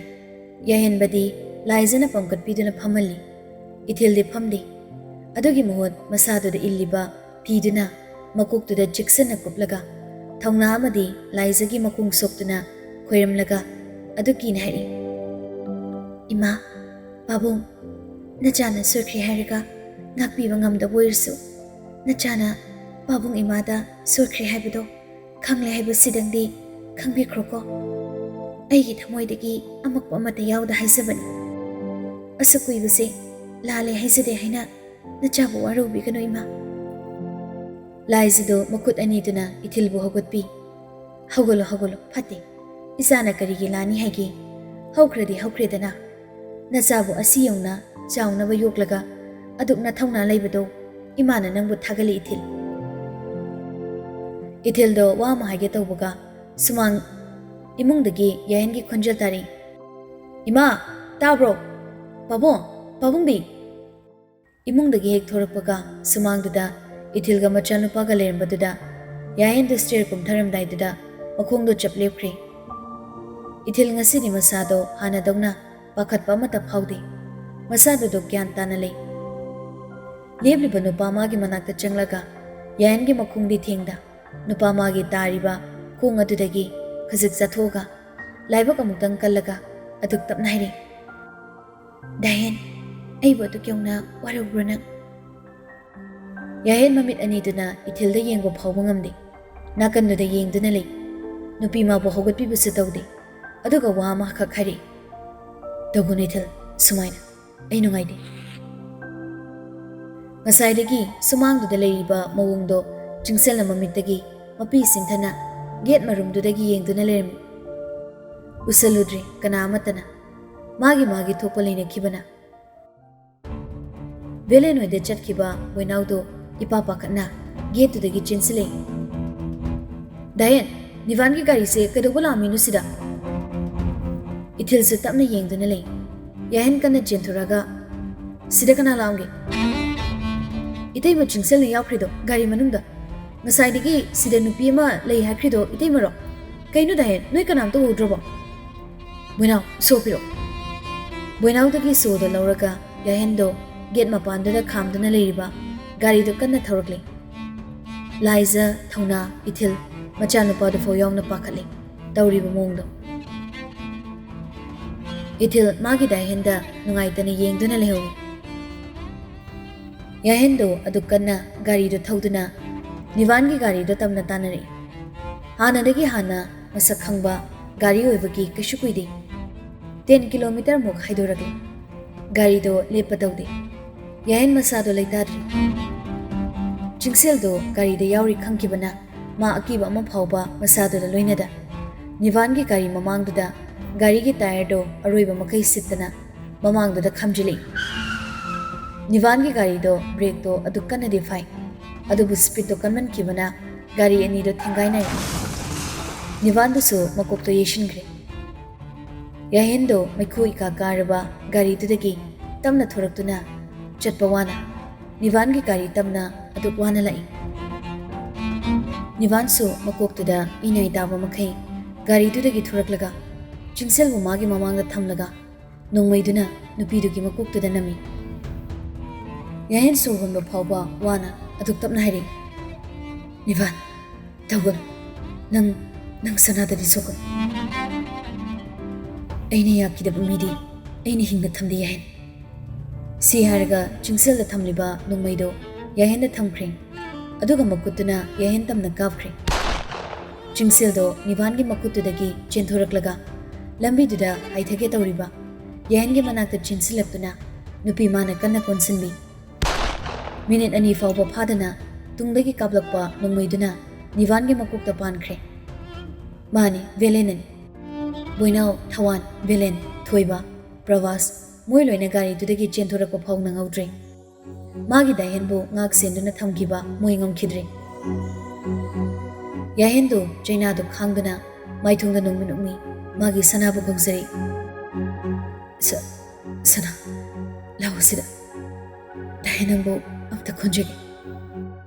ꯌꯥꯍꯦꯟꯕꯗꯤ ꯂꯥꯏꯖꯅ ꯄꯝꯈꯠꯄꯤꯗꯨꯅ ꯐꯝꯍꯜꯂꯤ ꯏꯊꯤꯜꯗꯤ ꯐꯝꯗꯦ ꯑꯗꯨꯒꯤ ꯃꯍꯨꯠ ꯃꯁꯥꯗꯨꯗ ꯏꯜꯂꯤꯕ ꯐꯤꯗꯨꯅ ꯃꯀꯣꯛꯇꯨꯗ ꯆꯦꯛꯁꯤꯟꯅ ꯀꯨꯞꯂꯒ ꯊꯧꯅꯥ ꯑꯃꯗꯤ ꯂꯥꯏꯖꯒꯤ ꯃꯈꯣꯡ ꯁꯣꯛꯇꯨꯅ ꯈꯣꯏꯔꯝꯂꯒ ꯑꯗꯨ ꯀꯤꯅ ꯍꯥꯏꯔꯤ ꯏꯃꯥ ꯄꯥꯕꯨꯡ ꯅꯆꯥꯅ ꯁꯣꯏꯈ꯭ꯔꯦ ꯍꯥꯏꯔꯒ ꯉꯥꯛꯄꯤꯕ ꯉꯝꯗꯕ ꯑꯣꯏꯔꯁꯨ ꯅꯆꯥꯅ ꯄꯥꯕꯨꯡ ꯏꯃꯥꯗ ꯁꯣꯏꯈ꯭ꯔꯦ ꯍꯥꯏꯕꯗꯣ ꯈꯪꯂꯦ ꯍꯥꯏꯕꯁꯤꯗꯪꯗꯤ ꯈꯪꯕꯤꯈ꯭ꯔꯣꯀꯣ ꯑꯩꯒꯤ ꯊꯃꯣꯏꯗꯒꯤ ꯑꯃꯛꯄ ꯑꯃꯠꯇ ꯌꯥꯎꯗ ꯍꯥꯏꯖꯕꯅꯤ ꯑꯁꯨꯛ ꯀꯨꯏꯕꯁꯦ ꯂꯥꯜꯂꯦ ꯍꯥꯏꯖꯗꯦ ꯍꯥꯏꯅ ꯅꯆꯥꯕꯨ ꯋꯥꯔꯧꯕꯤꯒꯅꯨ ꯏꯃꯥ ꯂꯥꯏꯖꯗꯣ ꯃꯈꯨꯠ ꯑꯅꯤꯗꯨꯅ ꯏꯊꯤꯜꯕꯨ ꯍꯧꯒꯠꯄꯤ꯫ ꯍꯧꯒꯠꯂꯣ ꯍꯧꯒꯠꯂꯣ ꯐꯠꯇꯦ, ꯏꯆꯥꯅ ꯀꯔꯤꯒꯤ ꯂꯥꯅꯤ ꯍꯥꯏꯒꯦ? ꯍꯧꯈ꯭ꯔꯗꯤ ꯍꯧꯈ꯭ꯔꯦꯗꯅ, ꯅꯆꯥꯕꯨ ꯑꯁꯤ ꯌꯧꯅ ꯆꯥꯎꯅꯕ ꯌꯣꯛꯂꯒ ꯑꯗꯨꯛ ꯅꯊꯧꯅꯥ ꯂꯩꯕꯗꯣ ꯏꯃꯥꯅ ꯅꯪꯕꯨ ꯊꯥꯒꯠꯂꯤ ꯏꯊꯤꯜ꯫ ꯏꯊꯤꯜꯗꯣ ꯋꯥ ꯑꯃ ꯍꯥꯏꯒꯦ ꯇꯧꯕꯒ ꯁꯨꯃꯥꯡ ꯏꯃꯨꯡꯗꯒꯤ ꯌꯥꯏꯍꯟꯒꯤ ꯈꯣꯟꯖꯦꯜ ꯇꯥꯔꯤ꯫ ꯏꯃꯥ ꯇꯥꯕ꯭ꯔꯣ? ꯄꯥꯕꯨꯡ, ꯄꯥꯕꯨꯡꯗꯤ? ꯏꯃꯨꯡꯗꯒꯤ ꯍꯦꯛ ꯊꯣꯔꯛꯄꯒ ꯁꯨꯃꯥꯡꯗꯨꯗ ꯏꯊꯤꯜꯒ ꯃꯆꯥꯅꯨꯄꯥꯒ ꯂꯩꯔꯝꯕꯗꯨꯗ ꯌꯥꯏꯍꯟꯗꯨ ꯁ꯭ꯇꯦꯌꯔ ꯀꯨꯝꯊꯔꯝꯗꯥꯏꯗꯨꯗ ꯃꯈꯣꯡꯗꯣ ꯆꯞ ꯂꯦꯞꯈ꯭ꯔꯦ꯫ ꯏꯊꯤꯜ ꯉꯁꯤꯗꯤ ꯃꯁꯥꯗꯣ ꯍꯥꯟꯅꯗꯧꯅ ꯄꯥꯈꯠꯄ ꯑꯃꯠꯇ ꯐꯥꯎꯗꯦ꯫ ꯃꯁꯥꯗꯨꯗꯣ ꯒ꯭ꯌꯥꯟ ꯇꯥꯅ ꯂꯩ꯫ ꯂꯦꯞꯂꯤꯕ ꯅꯨꯄꯥ ꯃꯥꯒꯤ ꯃꯅꯥꯛꯇ ꯆꯪꯂꯒ ꯌꯥꯏꯍꯟꯒꯤ ꯃꯈꯣꯡꯗꯤ ꯊꯦꯡꯗ ꯅꯨꯄꯥ ꯃꯥꯒꯤ ꯇꯥꯔꯤꯕ ꯈꯣꯡ ꯑꯗꯨꯗꯒꯤ ꯈꯖꯤꯛ ꯆꯠꯊꯣꯛꯑꯒ ꯂꯥꯏꯕꯛ ꯑꯃꯨꯛꯇꯪ ꯀꯜꯂꯒ ꯑꯗꯨꯛ ꯇꯞꯅ ꯍꯥꯏꯔꯤ, ꯗꯥꯏꯍꯦꯟ, ꯑꯩꯕꯨ ꯑꯗꯨꯛ ꯌꯧꯅ ꯋꯥꯔꯧꯕ꯭ꯔꯣ ꯅꯪ? ꯌꯥꯏꯍꯟ ꯃꯃꯤꯠ ꯑꯅꯤꯗꯨꯅ ꯏꯊꯤꯜꯗ ꯌꯦꯡꯕ ꯐꯥꯎꯕ ꯉꯝꯗꯦ꯫ ꯅꯥꯀꯟꯗꯨꯗ ꯌꯦꯡꯗꯨꯅ ꯂꯩ꯫ ꯅꯨꯄꯤ ꯃꯥꯕꯨ ꯍꯧꯒꯠꯄꯤꯕꯁꯨ ꯇꯧꯗꯦ꯫ ꯑꯗꯨꯒ ꯋꯥ ꯑꯃꯈꯛ ꯍꯥꯏꯔꯤ, ꯇꯧꯒꯅꯨ ꯏꯊꯤꯜ ꯁꯨꯃꯥꯏꯅ, ꯑꯩ ꯅꯨꯡꯉꯥꯏꯇꯦ꯫ ꯉꯁꯥꯏꯗꯒꯤ ꯁꯨꯃꯥꯡꯗꯨꯗ ꯂꯩꯔꯤꯕ ꯃꯑꯣꯡꯗꯣ ꯆꯤꯡꯁꯤꯜꯅ ꯃꯃꯤꯠꯇꯒꯤ ꯃꯄꯤ ꯁꯤꯟꯊꯅ ꯒꯦꯠ ꯃꯔꯨꯝꯗꯨꯗꯒꯤ ꯌꯦꯡꯗꯨꯅ ꯂꯩꯔꯝꯃꯤ꯫ ꯎꯁꯜꯂꯨꯗ꯭ꯔꯦ ꯀꯅꯥ ꯑꯃꯠꯇꯅ, ꯃꯥꯒꯤ ꯊꯣꯛꯄ ꯂꯩꯅꯈꯤꯕꯅ꯫ ꯚꯦꯂꯦꯟ ꯍꯣꯏꯗ ꯆꯠꯈꯤꯕ ꯕꯣꯏꯅꯥꯎꯗꯣ ꯏꯄꯥ ꯄꯥꯈꯠꯅ ꯒꯦꯠꯇꯨꯗꯒꯤ ꯆꯦꯟꯁꯤꯜꯂꯛꯏ꯫ ꯗꯥꯏꯍꯦꯟ, ꯅꯤꯚꯥꯟꯒꯤ ꯒꯥꯔꯤꯁꯦ ꯀꯩꯗꯧꯕ ꯂꯥꯛꯑꯝꯃꯤꯅꯣ ꯁꯤꯗ? ꯏꯊꯤꯜꯁꯨ ꯇꯞꯅ ꯌꯦꯡꯗꯨꯅ ꯂꯩ꯫ ꯌꯥꯏꯍꯟ ꯀꯟꯅ ꯆꯦꯟꯊꯣꯔꯛꯑꯒ, ꯁꯤꯗ ꯀꯅꯥ ꯂꯥꯛꯑꯝꯒꯦ? ꯏꯇꯩꯃ ꯆꯤꯡꯁꯤꯜꯅ ꯌꯥꯎꯈ꯭ꯔꯤꯗꯣ ꯒꯥꯔꯤ ꯃꯅꯨꯡꯗ꯫ ꯉꯁꯥꯏꯗꯒꯤ ꯁꯤꯗ ꯅꯨꯄꯤ ꯑꯃ ꯂꯩ ꯍꯥꯏꯈ꯭ꯔꯤꯗꯣ ꯏꯇꯩꯃꯔꯣ? ꯀꯩꯅꯣ ꯗꯥꯏꯍꯦꯟ, ꯅꯣꯏ ꯀꯅꯥꯝꯇ ꯎꯍꯧꯗ꯭ꯔꯕꯣ? ꯕꯣꯏꯅꯥꯎ, ꯁꯣ ꯄꯤꯔꯛꯑꯣ꯫ ꯕꯣꯏꯅꯥꯎꯗꯒꯤ ꯁꯣꯗꯣ ꯂꯧꯔꯒ ꯌꯥꯏꯍꯟꯗꯣ ꯒꯦꯠ ꯃꯄꯥꯟꯗꯨꯗ ꯈꯥꯝꯗꯨꯅ ꯂꯩꯔꯤꯕ ꯒꯥꯔꯤꯗꯣ ꯀꯟꯅ ꯊꯧꯔꯛꯂꯦ꯫ ꯂꯥꯏꯖ, ꯊꯧꯅꯥ, ꯏꯊꯤꯜ ꯃꯆꯥꯅꯨꯄꯥꯗꯨꯐꯥꯎ ꯌꯥꯎꯅ ꯄꯥꯈꯠꯂꯦ ꯇꯧꯔꯤꯕ ꯃꯑꯣꯡꯗꯣ꯫ ꯏꯊꯤꯜ ꯃꯥꯒꯤ ꯗꯥꯏꯍꯦꯟꯗ ꯅꯨꯡꯉꯥꯏꯇꯅ ꯌꯦꯡꯗꯨꯅ ꯂꯩꯍꯧꯏ꯫ ꯌꯥꯏꯍꯟꯗꯣ ꯑꯗꯨꯛ ꯀꯟꯅ ꯒꯥꯔꯤꯗꯣ ꯊꯧꯗꯨꯅ ꯅꯤꯚꯥꯟꯒꯤ ꯒꯥꯔꯤꯗꯣ ꯇꯝꯅ ꯇꯥꯅꯔꯛꯏ꯫ ꯍꯥꯟꯅꯗꯒꯤ ꯍꯥꯟꯅ ꯃꯁꯛ ꯈꯪꯕ ꯒꯥꯔꯤ ꯑꯣꯏꯕꯒꯤ ꯀꯩꯁꯨ ꯀꯨꯏꯗꯦ 10 ꯀꯤꯂꯣꯃꯤꯇꯔꯃꯨꯛ ꯍꯥꯏꯗꯣꯔꯛꯂꯦ꯫ ꯒꯥꯔꯤꯗꯣ ꯂꯦꯞꯄ ꯇꯧꯗꯦ꯫ ꯌꯥꯏꯍꯟ ꯃꯁꯥꯗꯣ ꯂꯩꯇꯥꯗ꯭ꯔꯤ꯫ ꯆꯤꯡꯁꯦꯜꯗꯣ ꯒꯥꯔꯤꯗ ꯌꯥꯎꯔꯤ ꯈꯪꯈꯤꯕꯅ ꯃꯥ ꯑꯀꯤꯕ ꯑꯃ ꯐꯥꯎꯕ ꯃꯁꯥꯗꯨꯗ ꯂꯣꯏꯅꯗ ꯅꯤꯚꯥꯟꯒꯤ ꯒꯥꯔꯤ ꯃꯃꯥꯡꯗꯨꯗ ꯒꯥꯔꯤꯒꯤ ꯇꯥꯌꯔꯗꯣ ꯑꯔꯣꯏꯕ ꯃꯈꯩ ꯁꯤꯠꯇꯅ ꯃꯃꯥꯡꯗꯨꯗ ꯈꯥꯝꯖꯤꯜꯂꯛꯏ꯫ ꯅꯤꯚꯥꯟꯒꯤ ꯒꯥꯔꯤꯗꯣ ꯕ꯭ꯔꯦꯛꯇꯣ ꯑꯗꯨꯛ ꯀꯟꯅꯗꯤ ꯐꯥꯏ, ꯑꯗꯨꯕꯨ ꯁ꯭ꯄꯤꯗꯇꯣ ꯀꯟꯃꯟꯈꯤꯕꯅ ꯒꯥꯔꯤ ꯑꯅꯤꯗꯣ ꯊꯦꯡꯒꯥꯏꯅꯔꯦ꯫ ꯅꯤꯚꯥꯟꯗꯨꯁꯨ ꯃꯀꯣꯛꯇꯣ ꯌꯩꯁꯤꯟꯈ꯭ꯔꯦ꯫ ꯌꯥꯏꯍꯟꯗꯣ ꯃꯩꯈꯨ ꯏꯀꯥ ꯀꯥꯔꯕ ꯒꯥꯔꯤꯗꯨꯗꯒꯤ ꯇꯞꯅ ꯊꯣꯔꯛꯇꯨꯅ ꯆꯠꯄ ꯋꯥꯅ ꯅꯤꯚꯥꯟꯒꯤ ꯒꯥꯔꯤ ꯇꯝꯅ ꯑꯗꯨꯛ ꯋꯥꯅ ꯂꯥꯛꯏ꯫ ꯅꯤꯚꯥꯟꯁꯨ ꯃꯀꯣꯛꯇꯨꯗ ꯏꯅꯥꯏ ꯇꯥꯕ ꯃꯈꯩ ꯒꯥꯔꯤꯗꯨꯗꯒꯤ ꯊꯣꯔꯛꯂꯒ ꯆꯤꯡꯁꯦꯜꯕꯨ ꯃꯥꯒꯤ ꯃꯃꯥꯡꯗ ꯊꯝꯂꯒ ꯅꯣꯡꯃꯩꯗꯨꯅ ꯅꯨꯄꯤꯗꯨꯒꯤ ꯃꯀꯣꯛꯇꯨꯗ ꯅꯝꯃꯤ꯫ ꯌꯥꯏꯍꯟ ꯁꯣꯔ ꯍꯣꯟꯕ ꯐꯥꯎꯕ ꯋꯥꯅ ꯑꯗꯨꯛ ꯇꯞꯅ ꯍꯥꯏꯔꯤ, ꯅꯤꯚꯥꯟ, ꯇꯧꯒꯅꯨ, ꯅꯪ ꯁꯅꯥꯗꯗꯤ ꯁꯣꯛꯀꯅꯨ꯫ ꯑꯩꯅ ꯌꯥꯈꯤꯗꯕ ꯃꯤꯗꯤ ꯑꯩꯅ ꯍꯤꯡꯅ ꯊꯝꯗꯦ ꯌꯥꯏꯍꯟ꯫ ꯁꯤ ꯍꯥꯏꯔꯒ ꯆꯤꯡꯁꯦꯜꯗ ꯊꯝꯂꯤꯕ ꯅꯣꯡꯃꯩꯗꯣ ꯌꯥꯏꯍꯟꯗ ꯊꯝꯈ꯭ꯔꯦ꯫ ꯑꯗꯨꯒ ꯃꯈꯨꯠꯇꯨꯅ ꯌꯥꯏꯍꯟ ꯇꯝꯅ ꯀꯥꯞꯈ꯭ꯔꯦ꯫ ꯆꯤꯡꯁꯦꯜꯗꯣ ꯅꯤꯚꯥꯟꯒꯤ ꯃꯈꯨꯠꯇꯨꯗꯒꯤ ꯆꯦꯟꯊꯣꯔꯛꯂꯒ ꯂꯝꯕꯤꯗꯨꯗ ꯍꯥꯏꯊꯒꯦ ꯇꯧꯔꯤꯕ ꯌꯥꯏꯍꯟꯒꯤ ꯃꯅꯥꯛꯇ ꯆꯦꯟꯁꯤꯜꯂꯛꯇꯨꯅ ꯅꯨꯄꯤ ꯃꯥꯅ ꯀꯟꯅ ꯀꯣꯟꯁꯤꯟꯕꯤ꯫ ꯃꯤꯅꯤꯠ 2 ꯐꯥꯎꯕ ꯐꯥꯗꯅ ꯇꯨꯡꯗꯒꯤ ꯀꯥꯞꯂꯛꯄ ꯅꯣꯡꯃꯩꯗꯨꯅ ꯅꯤꯚꯥꯟꯒꯤ ꯃꯀꯣꯛꯇ ꯄꯥꯟꯈ꯭ꯔꯦ꯫ ꯃꯥꯅꯤ, ꯚꯦꯂꯦꯟꯅꯅꯤ꯫ ꯕꯣꯏꯅꯥꯎ, ꯊꯋꯥꯟ, ꯚꯦꯂꯦꯟ, ꯊꯣꯏꯕ, ꯄ꯭ꯔꯚꯥꯁ ꯃꯣꯏ ꯂꯣꯏꯅ ꯒꯥꯔꯤꯗꯨꯗꯒꯤ ꯆꯦꯟꯊꯣꯔꯛꯄ ꯐꯥꯎ ꯅꯪꯍꯧꯗ꯭ꯔꯦ꯫ ꯃꯥꯒꯤ ꯗꯥꯏꯍꯦꯟꯕꯨ ꯉꯥꯛ ꯁꯦꯟꯗꯨꯅ ꯊꯝꯈꯤꯕ ꯃꯣꯏ ꯉꯝꯈꯤꯗ꯭ꯔꯦ꯫ ꯌꯥꯏꯍꯟꯗꯣ ꯆꯩꯅꯥꯗꯣ ꯈꯥꯡꯗꯨꯅ ꯃꯥꯏꯊꯣꯡꯗ ꯅꯣꯡꯃ ꯅꯣꯛꯃꯤ ꯃꯥꯒꯤ ꯁꯅꯥꯕꯨ ꯀꯧꯖꯔꯤ꯫ ꯁꯅꯥ, ꯂꯥꯛꯑꯣ ꯁꯤꯗ, ꯗꯥꯏꯍꯦꯟ ꯅꯪꯕꯨ ꯑꯝꯇ ꯈꯣꯟꯖꯒꯦ꯫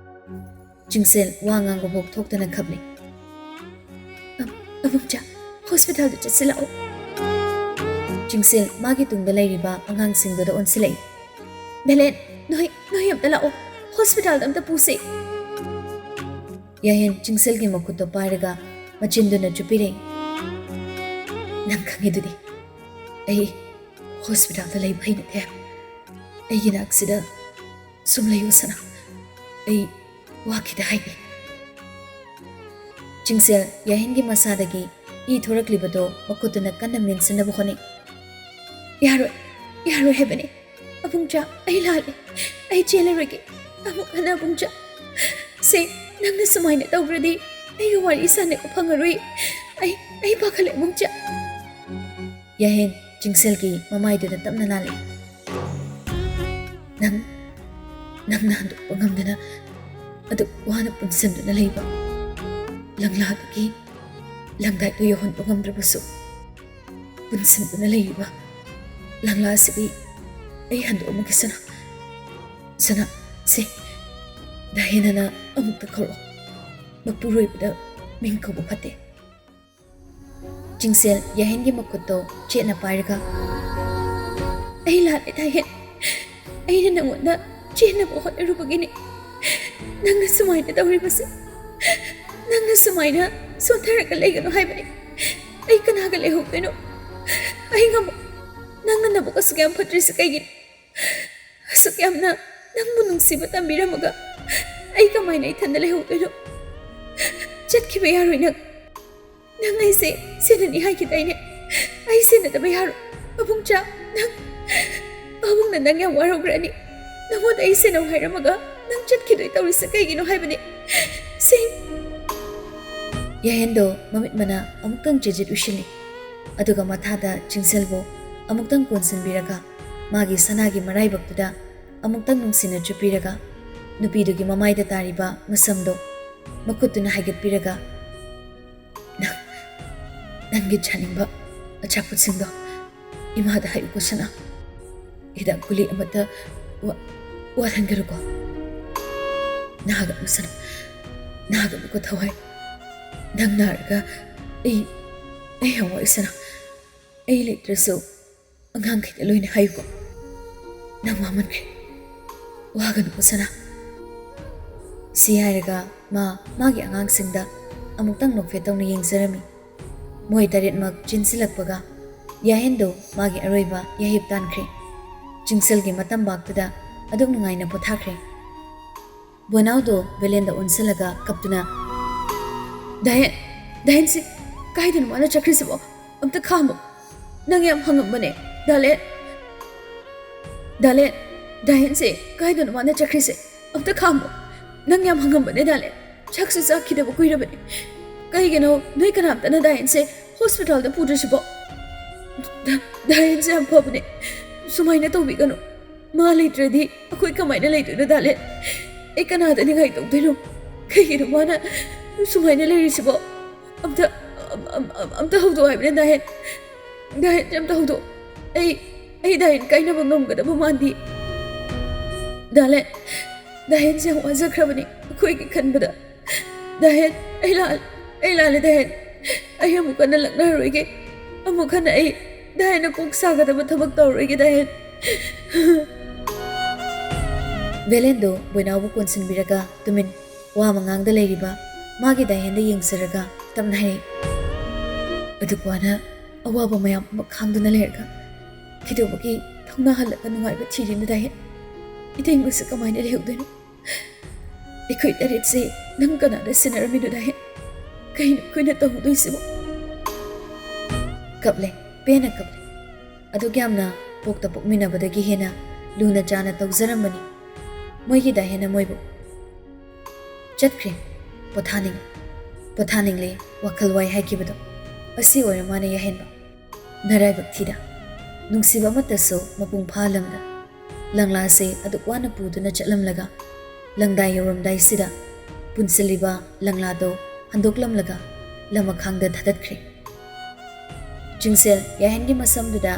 ꯆꯤꯡꯁꯦꯜ ꯋꯥ ꯉꯥꯡꯕꯐꯥꯎ ꯊꯣꯛꯇꯅ ꯈꯞꯂꯤ꯫ ꯑꯕꯨꯡꯆꯥ, ꯍꯣꯁꯄꯤꯇꯥꯜꯗ ꯆꯠꯁꯤ ꯂꯥꯛꯑꯣ꯫ ꯆꯤꯡꯁꯦꯜ ꯃꯥꯒꯤ ꯇꯨꯡꯗ ꯂꯩꯔꯤꯕ ꯑꯉꯥꯡꯁꯤꯡꯗꯨꯗ ꯑꯣꯟꯁꯤꯜꯂꯛꯏ꯫ ꯚꯦꯂꯦꯟ, ꯅꯣꯏ ꯑꯝꯇ ꯂꯥꯛꯑꯣ, ꯍꯣꯁꯄꯤꯇꯥꯜꯗ ꯑꯝꯇ ꯄꯨꯁꯤ꯫ ꯌꯥꯏꯍꯟ ꯆꯤꯡꯁꯦꯜꯒꯤ ꯃꯈꯨꯠꯇꯣ ꯄꯥꯏꯔꯒ ꯃꯆꯤꯟꯗꯨꯅ ꯆꯨꯞꯄꯤꯔꯛꯏ꯫ ꯅꯪ ꯈꯪꯉꯤꯗꯨꯗꯤ ꯑꯩ ꯍꯣꯁꯄꯤꯇꯥꯜꯗ ꯂꯩꯕ ꯍꯩꯅꯗꯦ ꯍꯥꯏꯕ꯫ ꯑꯩꯒꯤ ꯅꯥꯛꯁꯤꯗ ꯁꯨꯝ ꯂꯩꯌꯨ ꯁꯅꯥ, ꯑꯩ ꯋꯥꯈꯤꯗ ꯍꯥꯏꯒꯦ꯫ ꯆꯤꯡꯁꯦꯜ ꯌꯥꯏꯍꯟꯒꯤ ꯃꯁꯥꯗꯒꯤ ꯏ ꯊꯣꯔꯛꯂꯤꯕꯗꯣ ꯃꯈꯨꯠꯇꯨꯅ ꯀꯟꯅ ꯃꯦꯟꯁꯤꯟꯅꯕ ꯍꯣꯠꯅꯩ꯫ ꯌꯥꯔꯣꯏ ꯍꯥꯏꯕꯅꯤ ꯑꯕꯨꯡꯆꯥ, ꯑꯩ ꯂꯥꯜꯂꯦ, ꯑꯩ ꯆꯦꯜꯂꯔꯣꯏꯒꯦ꯫ ꯑꯃꯨꯛ ꯍꯟꯅ ꯑꯕꯨꯡꯆꯥ, ꯅꯪꯅ ꯁꯨꯃꯥꯏꯅ ꯇꯧꯔꯗꯤ ꯑꯩꯒ ꯋꯥꯔꯤ ꯁꯥꯟꯅꯕ ꯐꯪꯉꯔꯣꯏ ꯑꯩ ꯄꯥꯈꯠꯂꯦ ꯃꯨꯡꯆꯥ ꯌꯥꯍꯦꯟ ꯆꯤꯡꯁꯦꯜꯒꯤ ꯃꯃꯥꯏꯗꯨꯗ ꯇꯞꯅ ꯅꯥꯜꯂꯤ ꯅꯪꯅ ꯍꯟꯗꯣꯛꯄ ꯉꯝꯗꯅ ꯑꯗꯨ ꯋꯥꯅ ꯄꯨꯟꯁꯤꯟꯗꯨꯅ ꯂꯩꯕ ꯂꯪꯂꯥꯗꯒꯤ ꯂꯪꯗꯥꯏꯗꯨ ꯌꯧꯍꯟꯕ ꯉꯝꯗ꯭ꯔꯕꯁꯨ ꯄꯨꯟꯁꯤꯟꯗꯨꯅ ꯂꯩꯔꯤꯕ ꯂꯪꯂꯥ ꯑꯁꯤꯗꯤ ꯑꯩ ꯍꯟꯗꯣꯛꯑꯝꯃꯒꯦ ꯁꯅꯥ ꯁꯦ ꯗꯥꯍꯦꯟꯅ ꯑꯃꯨꯛꯇ ꯀꯧꯔꯛꯑꯣ ꯃꯄꯨꯔꯣꯏꯕꯗ ꯃꯤꯡ ꯀꯧꯕ ꯐꯠꯇꯦ ꯆꯤꯡꯁꯦꯜ ꯌꯥꯍꯦꯟꯒꯤ ꯃꯈꯨꯠꯇꯣ ꯆꯦꯠꯅ ꯄꯥꯏꯔꯒ ꯑꯩ ꯂꯥꯜꯂꯦ ꯗꯥꯍꯦꯟ ꯑꯩꯅ ꯅꯪꯉꯣꯟꯗ ꯆꯦꯟꯅꯕ ꯍꯣꯠꯅꯔꯨꯕꯒꯤꯅꯤ ꯅꯪꯅ ꯁꯨꯃꯥꯏꯅ ꯇꯧꯔꯤꯕꯁꯦ ꯅꯪꯅ ꯁꯨꯃꯥꯏꯅ ꯁꯣꯟꯊꯔꯒ ꯂꯩꯒꯅꯨ ꯍꯥꯏꯕꯅꯤ ꯑꯩ ꯀꯅꯥꯒ ꯂꯩꯍꯧꯗꯣꯏꯅꯣ ꯑꯩ ꯉꯝꯃꯣ ꯅꯪꯅ ꯅꯕꯨꯛ ꯑꯁꯨꯛ ꯌꯥꯝ ꯐꯠꯇ꯭ꯔꯤꯁꯦ ꯀꯩꯒꯤꯅꯣ ꯑꯁꯨꯛ ꯌꯥꯝꯅ ꯅꯪꯕꯨ ꯅꯨꯡꯁꯤꯕ ꯇꯝꯕꯤꯔꯝꯃꯒ ꯑꯩ ꯀꯃꯥꯏꯅ ꯏꯊꯟꯗ ꯂꯩꯍꯧꯗꯣꯏꯅꯣ ꯆꯠꯈꯤꯕ ꯌꯥꯔꯣꯏ ꯅꯪ ꯑꯩꯁꯦ ꯁꯦꯟꯅꯅꯤ ꯍꯥꯏꯈꯤꯗꯥꯏꯅꯦ ꯑꯩ ꯁꯦꯟꯅꯗꯕ ꯌꯥꯔꯣꯏ ꯄꯥꯕꯨꯡꯆꯥ ꯄꯥꯕꯨꯡꯅ ꯅꯪ ꯌꯥꯝ ꯋꯥꯔꯧꯈ꯭ꯔꯅꯤ ꯅꯪꯉꯣꯟꯗ ꯑꯩ ꯁꯦꯟꯅꯧ ꯍꯥꯏꯔꯝꯃꯒ ꯅꯪ ꯆꯠꯈꯤꯗꯣꯏ ꯇꯧꯔꯤꯁꯦ ꯀꯩꯒꯤꯅꯣ ꯍꯥꯏꯕꯅꯤ ꯌꯥꯍꯦꯟꯗꯣ ꯃꯃꯤꯠ ꯃꯅꯥ ꯑꯃꯨꯛꯇꯪ ꯖꯤꯖꯤꯠ ꯎꯏꯁꯤꯜꯂꯤ ꯑꯗꯨꯒ ꯃꯊꯥꯗ ꯆꯤꯡꯁꯦꯜꯕꯨ ꯑꯃꯨꯛꯇꯪ ꯀꯣꯟꯁꯤꯟꯕꯤꯔꯒ ꯃꯥꯒꯤ ꯁꯅꯥꯒꯤ ꯃꯔꯥꯏꯕꯛꯇꯨꯗ ꯑꯃꯨꯛꯇꯪ ꯅꯨꯡꯁꯤꯅ ꯆꯨꯞꯄꯤꯔꯒ ꯅꯨꯄꯤꯗꯨꯒꯤ ꯃꯃꯥꯏꯗ ꯇꯥꯔꯤꯕ ꯃꯁꯝꯗꯣ ꯃꯈꯨꯠꯇꯨꯅ ꯍꯥꯏꯒꯠꯄꯤꯔꯒ ꯅꯪꯒꯤ ꯆꯥꯅꯤꯡꯕ ꯑꯆꯥꯄꯣꯠꯁꯤꯡꯗꯣ ꯏꯃꯥꯗ ꯍꯥꯏꯌꯨꯀꯣ ꯁꯅꯥ ꯍꯤꯗꯥꯛ ꯒꯨꯂꯤ ꯑꯃꯠꯇ ꯋꯥꯠꯍꯟꯒꯅꯨꯀꯣ ꯅꯥꯒꯅꯨ ꯁꯅꯥ ꯅꯥꯒꯅꯨꯀꯣ ꯊꯋꯥꯏ ꯅꯪ ꯅꯥꯔꯒ ꯑꯩ ꯌꯥꯝ ꯋꯥꯏ ꯁꯅꯥ ꯑꯩ ꯂꯩꯇ꯭ꯔꯁꯨ ꯑꯉꯥꯡꯈꯩꯗ ꯂꯣꯏꯅ ꯍꯥꯏꯌꯨꯀꯣ ꯅꯪ ꯋꯥꯃꯟꯈ꯭ꯔꯦ ꯋꯥꯒꯅꯨꯀꯣ ꯁꯅꯥ ꯁꯤ ꯍꯥꯏꯔꯒ ꯃꯥꯒꯤ ꯑꯉꯥꯡꯁꯤꯡꯗ ꯑꯃꯨꯛꯇꯪ ꯅꯣꯛꯐꯦꯠ ꯇꯧꯅ ꯌꯦꯡꯖꯔꯝꯃꯤ ꯃꯣꯏ ꯇꯔꯦꯠꯃꯛ ꯆꯤꯟꯁꯤꯜꯂꯛꯄꯒ ꯌꯥꯍꯦꯟꯗꯣ ꯃꯥꯒꯤ ꯑꯔꯣꯏꯕ ꯌꯥꯍꯤꯞ ꯇꯥꯟꯈ꯭ꯔꯦ ꯆꯤꯡꯁꯦꯜꯒꯤ ꯃꯇꯝꯕꯥꯛꯇꯨꯗ ꯑꯗꯨꯝ ꯅꯨꯡꯉꯥꯏꯅ ꯄꯣꯊꯥꯈ꯭ꯔꯦ ꯕꯣꯏꯅꯥꯎꯗꯣ ꯕꯦꯂꯦꯟꯗ ꯑꯣꯟꯁꯤꯜꯂꯒ ꯀꯞꯇꯨꯅ ꯗꯥꯍꯦꯟꯁꯤ ꯀꯥꯏꯗꯅꯣ ꯃꯥꯅ ꯆꯠꯈ꯭ꯔꯤꯁꯤꯕꯣ ꯑꯝꯇ ꯈꯥꯝꯃꯣ ꯅꯪ ꯌꯥꯝ ꯍꯪꯉꯝꯕꯅꯦ ꯗꯥꯍꯦꯟꯁꯤ ꯀꯥꯏꯗꯅꯣ ꯃꯥꯅ ꯆꯠꯈ꯭ꯔꯤꯁꯦ ꯑꯝꯇ ꯈꯥꯝꯃꯣ ꯅꯪ ꯌꯥꯝ ꯍꯪꯉꯝꯕꯅꯦ ꯗꯥꯂꯦꯟ ꯆꯥꯛꯁꯨ ꯆꯥꯈꯤꯗꯕ ꯀꯨꯏꯔꯕꯅꯤ ꯀꯩꯒꯤꯅꯣ ꯅꯣꯏ ꯀꯅꯥꯝꯇꯅ ꯗꯥꯍꯦꯟꯁꯦ ꯍꯣꯁꯄꯤꯇꯥꯜꯗ ꯄꯨꯗ꯭ꯔꯤꯁꯤꯕꯣ ꯗꯥꯍꯦꯟꯁꯦ ꯌꯥꯝ ꯐꯕꯅꯦ ꯁꯨꯃꯥꯏꯅ ꯇꯧꯕꯤꯒꯅꯨ ꯃꯥ ꯂꯩꯇ꯭ꯔꯗꯤ ꯑꯩꯈꯣꯏ ꯀꯃꯥꯏꯅ ꯂꯩꯗꯣꯏꯅꯣ ꯗꯥꯂꯦꯟ ꯑꯩ ꯀꯅꯥꯗ ꯅꯤꯡꯉꯥꯏ ꯇꯧꯗꯣꯏꯅꯣ ꯀꯩꯒꯤꯅꯣ ꯃꯥꯅ ꯁꯨꯃꯥꯏꯅ ꯂꯩꯔꯤꯁꯤꯕꯣ ꯑꯝꯇ ꯍꯧꯗꯣꯛ ꯍꯥꯏꯕꯅꯦ ꯗꯥꯍꯦꯟꯁꯦ ꯑꯝꯇ ꯍꯧꯗꯣꯛ ꯑꯩ ꯗꯥꯍꯦꯟ ꯀꯥꯏꯅꯕ ꯉꯝꯒꯗꯕ ꯃꯥꯟꯗꯦ ꯗꯥꯍꯦꯟꯁꯦ ꯌꯥꯝ ꯋꯥꯖꯈ꯭ꯔꯕꯅꯤ ꯑꯩꯈꯣꯏꯒꯤ ꯈꯟꯕꯗ ꯗꯥꯍꯦꯟ ꯑꯩ ꯂꯥꯜꯂꯦ ꯗꯥꯍꯦꯟ ꯑꯩ ꯑꯃꯨꯛ ꯍꯟꯅ ꯂꯛꯅꯔꯣꯏꯒꯦ ꯑꯃꯨꯛ ꯍꯟꯅ ꯑꯩ ꯗꯥꯍꯦꯟꯅ ꯀꯣꯛ ꯁꯥꯒꯗꯕ ꯊꯕꯛ ꯇꯧꯔꯣꯏꯒꯦ ꯗꯥꯍꯦꯟ ꯕꯦꯂꯦꯟꯗꯣ ꯕꯣꯏꯅꯥꯎꯕꯨ ꯀꯣꯟꯁꯤꯟꯕꯤꯔꯒ ꯇꯨꯃꯤꯟ ꯋꯥ ꯃꯉꯥꯡꯗ ꯂꯩꯔꯤꯕ ꯃꯥꯒꯤ ꯗꯥꯍꯦꯟꯗ ꯌꯦꯡꯖꯔꯒ ꯇꯞꯅ ꯍꯥꯏꯔꯛꯏ ꯑꯗꯨꯛ ꯋꯥꯅ ꯑꯋꯥꯕ ꯃꯌꯥꯝ ꯑꯃ ꯈꯥꯡꯗꯨꯅ ꯂꯩꯔꯒ ꯀꯩꯗꯧꯕꯒꯤ ꯊꯧꯅꯥ ꯍꯜꯂꯒ ꯅꯨꯡꯉꯥꯏꯕ ꯊꯤꯔꯤꯅꯣ ꯗꯥꯍꯦꯟ ꯏꯇꯩꯃꯁꯦ ꯀꯃꯥꯏꯅ ꯂꯩꯍꯧꯗꯣꯏꯅꯣ ꯑꯩꯈꯣꯏ ꯇꯔꯦꯠꯁꯦ ꯅꯪ ꯀꯅꯥꯗ ꯁꯦꯟꯅꯔꯝꯃꯤꯅꯣ ꯗꯥꯍꯦꯟ ꯀꯩꯅꯣ ꯑꯩꯈꯣꯏꯅ ꯇꯧꯗꯣꯏꯁꯤꯕꯣ ꯀꯞꯂꯦ ꯄꯦꯟꯅ ꯀꯞꯂꯦ ꯑꯗꯨꯛ ꯌꯥꯝꯅ ꯄꯣꯛꯇ ꯄꯣꯛꯃꯤꯟꯅꯕꯗꯒꯤ ꯍꯦꯟꯅ ꯂꯨꯅ ꯆꯥꯅ ꯇꯧꯖꯔꯝꯕꯅꯤ ꯃꯣꯏꯒꯤ ꯗꯥꯍꯦꯟꯅ ꯃꯣꯏꯕꯨ ꯆꯠꯈ꯭ꯔꯦ ꯄꯣꯊꯥꯅꯤꯡꯂꯦ ꯋꯥꯈꯜ ꯋꯥꯏ ꯍꯥꯏꯈꯤꯕꯗꯣ ꯑꯁꯤ ꯑꯣꯏꯔ ꯃꯥꯅ ꯌꯥꯍꯦꯟꯕ ꯅꯔꯥꯏꯕꯛ ꯊꯤꯗ ꯅꯨꯡꯁꯤꯕ ꯑꯃꯠꯇꯁꯨ ꯃꯄꯨꯡ ꯐꯥꯍꯜꯂꯝꯗ ꯂꯪꯂꯥꯁꯦ ꯑꯗꯨꯛ ꯋꯥꯅ ꯄꯨꯗꯨꯅ ꯆꯠꯂꯝꯂꯒ ꯂꯪꯗꯥꯏ ꯌꯧꯔꯝꯗꯥꯏꯁꯤꯗ ꯄꯨꯟꯁꯤꯜꯂꯤꯕ ꯂꯪꯂꯥꯗꯣ ꯍꯟꯗꯣꯛꯂꯝꯂꯒ ꯂꯃꯈꯥꯡꯗ ꯊꯥꯗꯠꯈ꯭ꯔꯦ ꯆꯤꯡꯁꯦꯜ ꯌꯥꯍꯦꯟꯒꯤ ꯃꯁꯝꯗꯨꯗ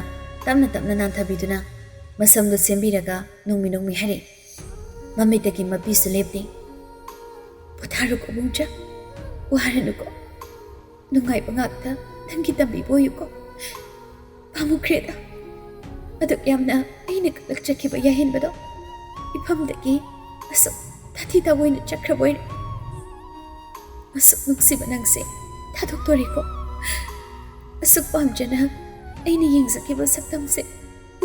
ꯇꯞꯅ ꯇꯞꯅ ꯅꯥꯟꯊꯕꯤꯗꯨꯅ ꯃꯁꯝꯗꯨ ꯁꯦꯝꯕꯤꯔꯒ ꯅꯣꯡꯃꯤ ꯍꯥꯏꯔꯛꯏ ꯃꯃꯤꯠꯇꯒꯤ ꯃꯄꯤꯁꯨ ꯂꯦꯞꯇꯦ ꯄꯣꯊꯥꯔꯣꯀꯣ ꯕꯨꯡꯆꯥ ꯋꯥꯔꯅꯨꯀꯣ ꯅꯨꯡꯉꯥꯏꯕ ꯉꯥꯛꯇ ꯅꯪꯒꯤ ꯇꯝꯕꯤꯕ ꯑꯣꯏꯌꯨꯀꯣ ꯄꯥꯝꯃꯨꯈ꯭ꯔꯦꯗ ꯑꯗꯨꯛ ꯌꯥꯝꯅ ꯑꯩꯅ ꯀꯂꯛꯆꯈꯤꯕ ꯌꯥꯍꯦꯟꯕꯗꯣ ꯏꯐꯝꯗꯒꯤ ꯑꯁꯨꯛ ꯊꯥꯊꯤ ꯇꯥꯑꯣꯏꯅ ꯆꯠꯈ꯭ꯔꯕ ꯑꯣꯏꯔꯦ ꯑꯁꯨꯛ ꯅꯨꯡꯁꯤꯕ ꯅꯪꯁꯦ ꯊꯥꯗꯣꯛꯇꯣꯔꯤꯀꯣ ꯑꯁꯨꯛ ꯄꯥꯝꯖꯅ ꯑꯩꯅ ꯌꯦꯡꯖꯈꯤꯕ ꯁꯛꯇꯝꯁꯦ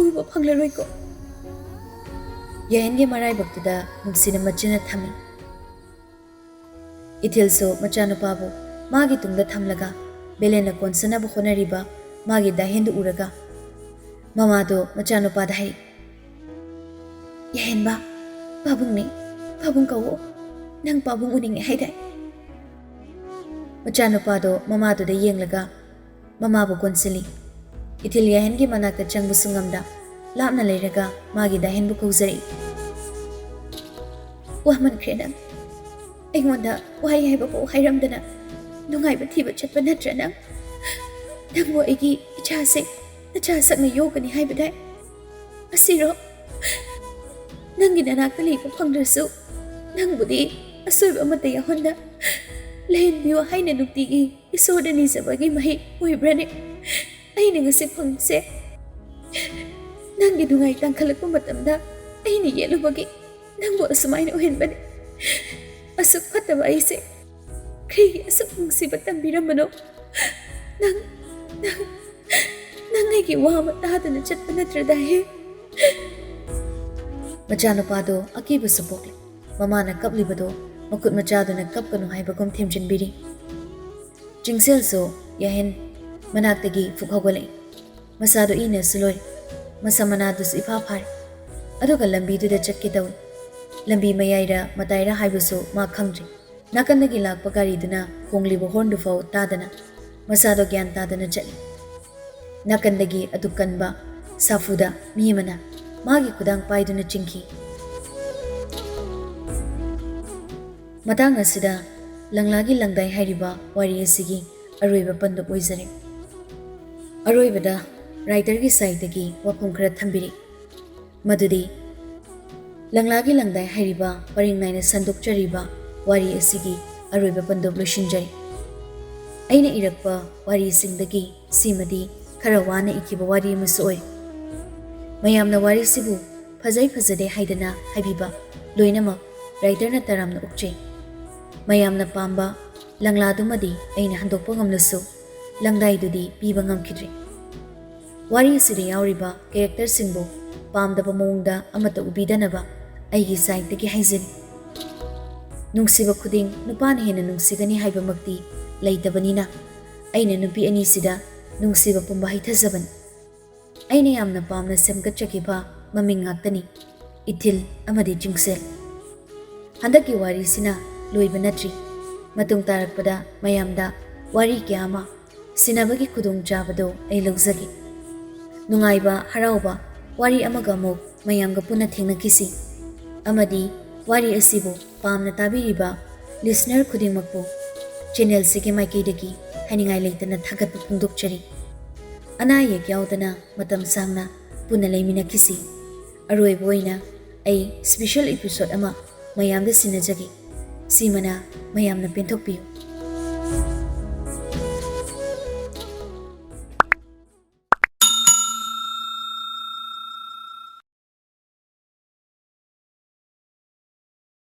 ꯎꯕ ꯐꯪꯂꯔꯣꯏꯀꯣ ꯌꯥꯍꯦꯟꯒꯤ ꯃꯔꯥꯏꯕꯛꯇꯨꯗ ꯅꯨꯡꯁꯤꯅ ꯃꯆꯤꯟꯅ ꯊꯝꯃꯤ ꯏꯊꯤꯜꯁꯨ ꯃꯆꯥꯅꯨꯄꯥꯕꯨ ꯃꯥꯒꯤ ꯇꯨꯡꯗ ꯊꯝꯂꯒ ꯕꯦꯂꯦꯟꯅ ꯀꯣꯟꯁꯤꯟꯅꯕ ꯍꯣꯠꯅꯔꯤꯕ ꯃꯥꯒꯤ ꯗꯥꯍꯦꯟꯗꯨ ꯎꯔꯒ ꯃꯃꯥꯗꯣ ꯃꯆꯥꯅꯨꯄꯥꯗ ꯍꯥꯏ ꯌꯥꯍꯦꯟꯕ ꯄꯥꯕꯨꯡꯅꯤ ꯄꯥꯕꯨꯡ ꯀꯧꯋꯣ nang pabung uning hai dai. Machanupado mamaduda yenglaga mamabu konsili. Ithil yahen gi manakta changbu sungamda lapna leiraga magi dahen bu kauzari. Wahman krenang. Aingonda wahai hai babu hairamdana nungai ba thiba chatpa natra nang. Nang mo aigi ichasing nachasak na yogani hai badai. Asiro nangi nanakta leipa phangdrasu nang budi asoiba amata yahonda Lain biyo hai na nuktigi isoda ni sabagi mahi uibrane ay na ngasi phangse nangi dungay tangkalak po matamda ay ni yelo bagi nang mo asumay na uhin bane asuk pataba ay se kaya asuk ngsi batang biramano nang ay giwa matahata na chat panatra dahi Machanupado akiba supokli mama na kapli bado makut machado na kap kanu hai bagom themjin biri Jingsel so yahen manaktagi fukhawale masado ina suloy masamanado su iphafar aduga lambi du da chakki daw lambi mayaira mataira haibuso ma khangri nakandagi lakpa gari duna khongli bo hondu fau tadana masado gyan tadana chali nakandagi adukanba safuda mimana magi kudang paiduna chingki Matang asida langlagi langdai hairiba wari asigi aroiba panduk oizari. Aroibada writer gi side dagi wapum khara thambiri. Madudi langlagi langdai hairiba paring naina sanduk chariba wari asigi aroiba panduk loishinjari. Aina irakpa wari singdagi simadi khara wana ikiba wari masu oi. Mayamna wari sibu phajai phajade haidana haibiba loinamak writer na taramna ukchei. Mayamna pamba langladumadi aina handokpa ngamlasu langdaidudi piba ngamkhidri wari asida yauriba character singbu pamdaba mawongda amata ubidanaba aigi side dagi haizani nungsiba khuding nupana hena nungsigani haibamakti leitabanina aina nupi ani sida nungsiba pumba haithajabani aina yamna pamna semgatchakiba maming ngaktani ithil amadi jingsel handaki wari sina loiba natri matung tarakpada mayamda wari kyama sinabagi kudung chabado ay lugzagi nungaiba harauba wari amaga amok mayamga puna thengnakisi amadi wari asibu pamna tabiriba listener khudingmakpu channel sigi maikidagi haningai leitana thagatpa phungdokchari anayek yaudana matam sangna puna leiminakisi aroiba oina ay special episode ama mayamda sinajagi Simana mayamna penthokpiyu